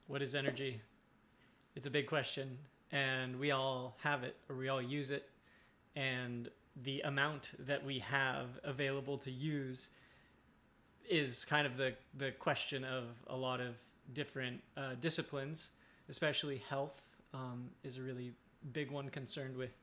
What is energy? It's a big question, and we all have it or we all use it. And the amount that we have available to use is kind of the question of a lot of different disciplines, especially health is a really big one concerned with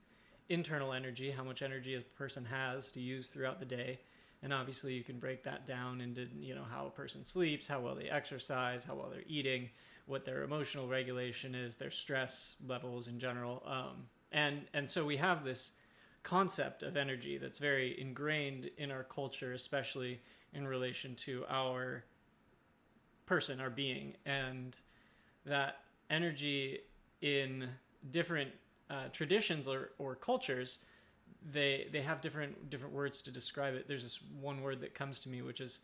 internal energy, how much energy a person has to use throughout the day. And obviously you can break that down into, how a person sleeps, how well they exercise, how well they're eating, what their emotional regulation is, their stress levels in general. And so we have this concept of energy that's very ingrained in our culture, especially in relation to our person, our being, and that energy in different traditions or cultures, they have different words to describe it. There's this one word that comes to me, which is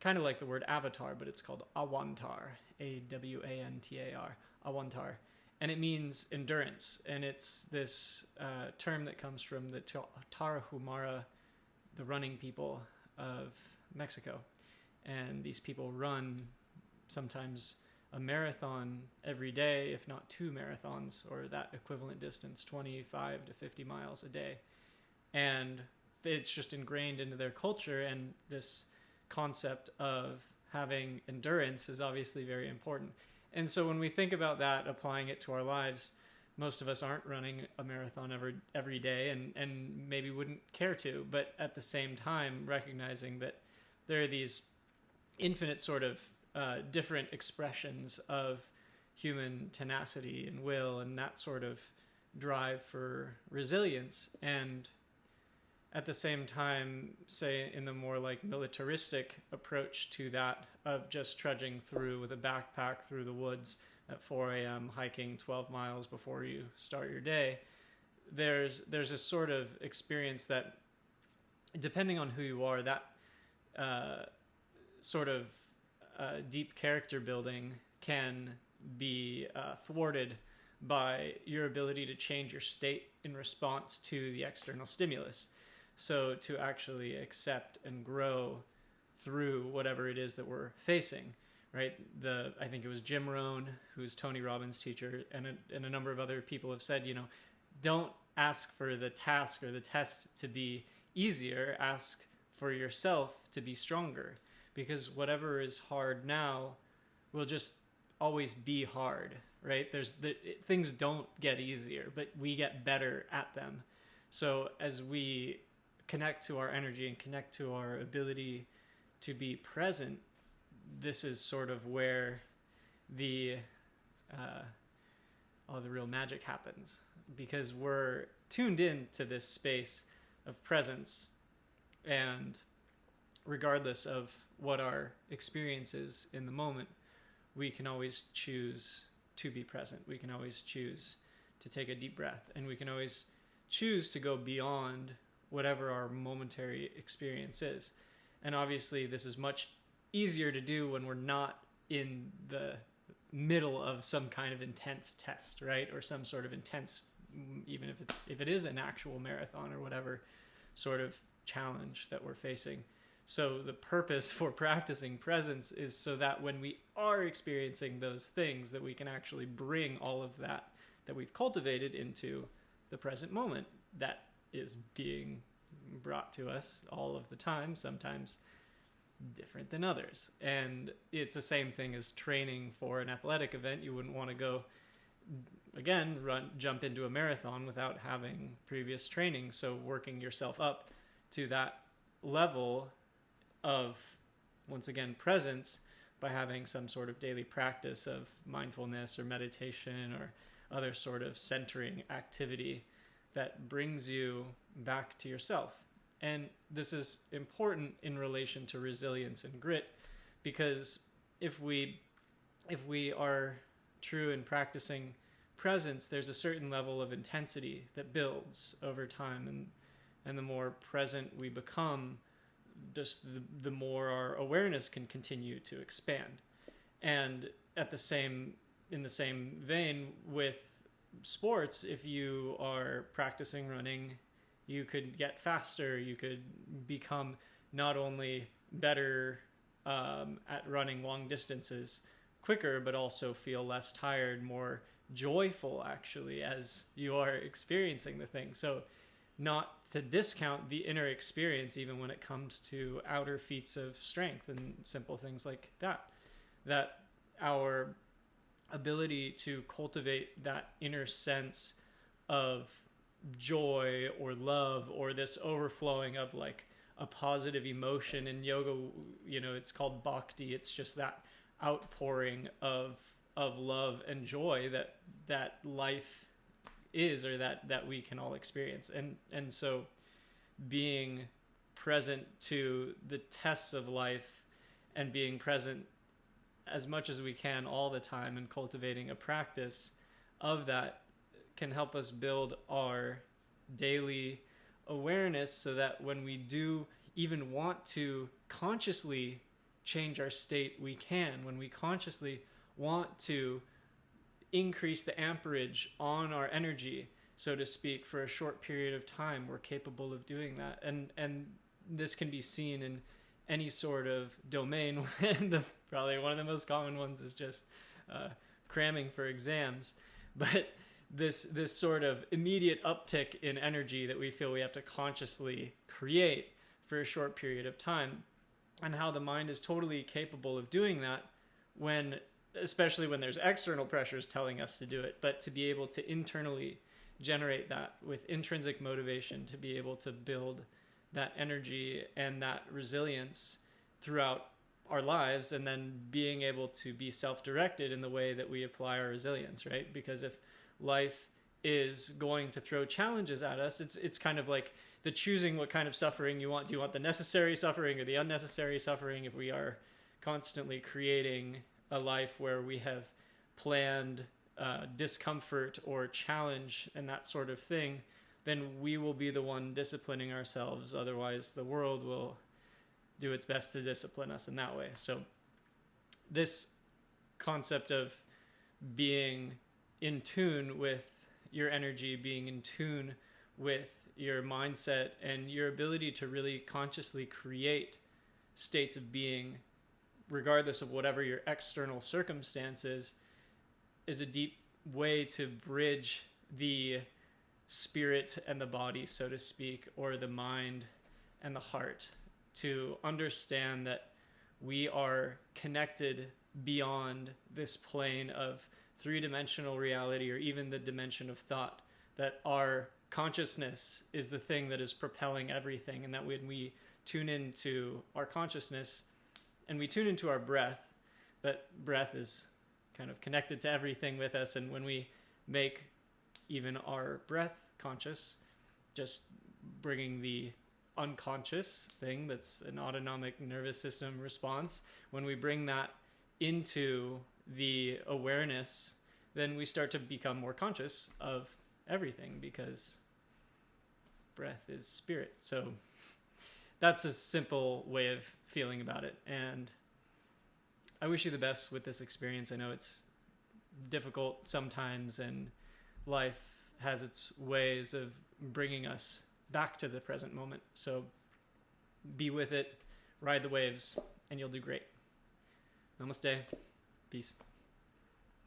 kind of like the word avatar, but it's called awantar, Awantar, awantar, and it means endurance. And it's this term that comes from the Tarahumara, the running people of Mexico, and these people run sometimes a marathon every day, if not two marathons, or that equivalent distance, 25 to 50 miles a day. And it's just ingrained into their culture, and this concept of having endurance is obviously very important. And so when we think about that, applying it to our lives, most of us aren't running a marathon every day and maybe wouldn't care to, but at the same time, recognizing that there are these infinite sort of different expressions of human tenacity and will and that sort of drive for resilience. And at the same time, say in the more like militaristic approach to that of just trudging through with a backpack through the woods at 4 a.m., hiking 12 miles before you start your day, there's a sort of experience that, depending on who you are, that sort of deep character building can be thwarted by your ability to change your state in response to the external stimulus. So to actually accept and grow through whatever it is that we're facing, right? I think it was Jim Rohn, who's Tony Robbins' teacher, and a number of other people have said, don't ask for the task or the test to be easier. Ask for yourself to be stronger, because whatever is hard now will just always be hard, right? Things don't get easier, but we get better at them. So as we connect to our energy and connect to our ability to be present, this is sort of where the real magic happens, because we're tuned in to this space of presence, and regardless of what our experience is in the moment, we can always choose to be present. We can always choose to take a deep breath, and we can always choose to go beyond whatever our momentary experience is. And obviously this is much easier to do when we're not in the middle of some kind of intense test, right? Or some sort of intense, even if it is an actual marathon or whatever sort of challenge that we're facing. So the purpose for practicing presence is so that when we are experiencing those things, that we can actually bring all of that we've cultivated into the present moment that is being brought to us all of the time, sometimes different than others. And it's the same thing as training for an athletic event. You wouldn't want to go, again, jump into a marathon without having previous training. So working yourself up to that level of, once again, presence by having some sort of daily practice of mindfulness or meditation or other sort of centering activity that brings you back to yourself. And this is important in relation to resilience and grit, because if we are true in practicing presence, there's a certain level of intensity that builds over time, and the more present we become, just the more our awareness can continue to expand. And in the same vein with sports, if you are practicing running, you could get faster, you could become not only better at running long distances quicker, but also feel less tired, more joyful actually as you are experiencing the thing. So not to discount the inner experience even when it comes to outer feats of strength and simple things like that. That our ability to cultivate that inner sense of joy or love or this overflowing of like a positive emotion in yoga, it's called bhakti. It's just that outpouring of love and joy that life is, or that we can all experience. And so being present to the tests of life and being present as much as we can all the time and cultivating a practice of that can help us build our daily awareness, so that when we do even want to consciously change our state, we can. When we consciously want to increase the amperage on our energy, so to speak, for a short period of time, we're capable of doing that. And this can be seen in any sort of domain. Probably one of the most common ones is just cramming for exams. But this sort of immediate uptick in energy that we feel we have to consciously create for a short period of time, and how the mind is totally capable of doing that especially when there's external pressures telling us to do it, but to be able to internally generate that with intrinsic motivation, to be able to build that energy and that resilience throughout our lives, and then being able to be self-directed in the way that we apply our resilience, right? Because if life is going to throw challenges at us, it's kind of like the choosing what kind of suffering you want. Do you want the necessary suffering or the unnecessary suffering? If we are constantly creating a life where we have planned discomfort or challenge and that sort of thing, then we will be the one disciplining ourselves. Otherwise, the world will do its best to discipline us in that way. So this concept of being in tune with your energy, being in tune with your mindset, and your ability to really consciously create states of being, regardless of whatever your external circumstances, is a deep way to bridge the spirit and the body, so to speak, or the mind and the heart, to understand that we are connected beyond this plane of three-dimensional reality, or even the dimension of thought, that our consciousness is the thing that is propelling everything, and that when we tune into our consciousness and we tune into our breath, that breath is kind of connected to everything with us. And when we make even our breath conscious, just bringing the unconscious thing that's an autonomic nervous system response, when we bring that into the awareness, then we start to become more conscious of everything, because breath is spirit. So that's a simple way of feeling about it. And I wish you the best with this experience. I know it's difficult sometimes, and life has its ways of bringing us back to the present moment. So be with it, ride the waves, and you'll do great. Namaste. Peace.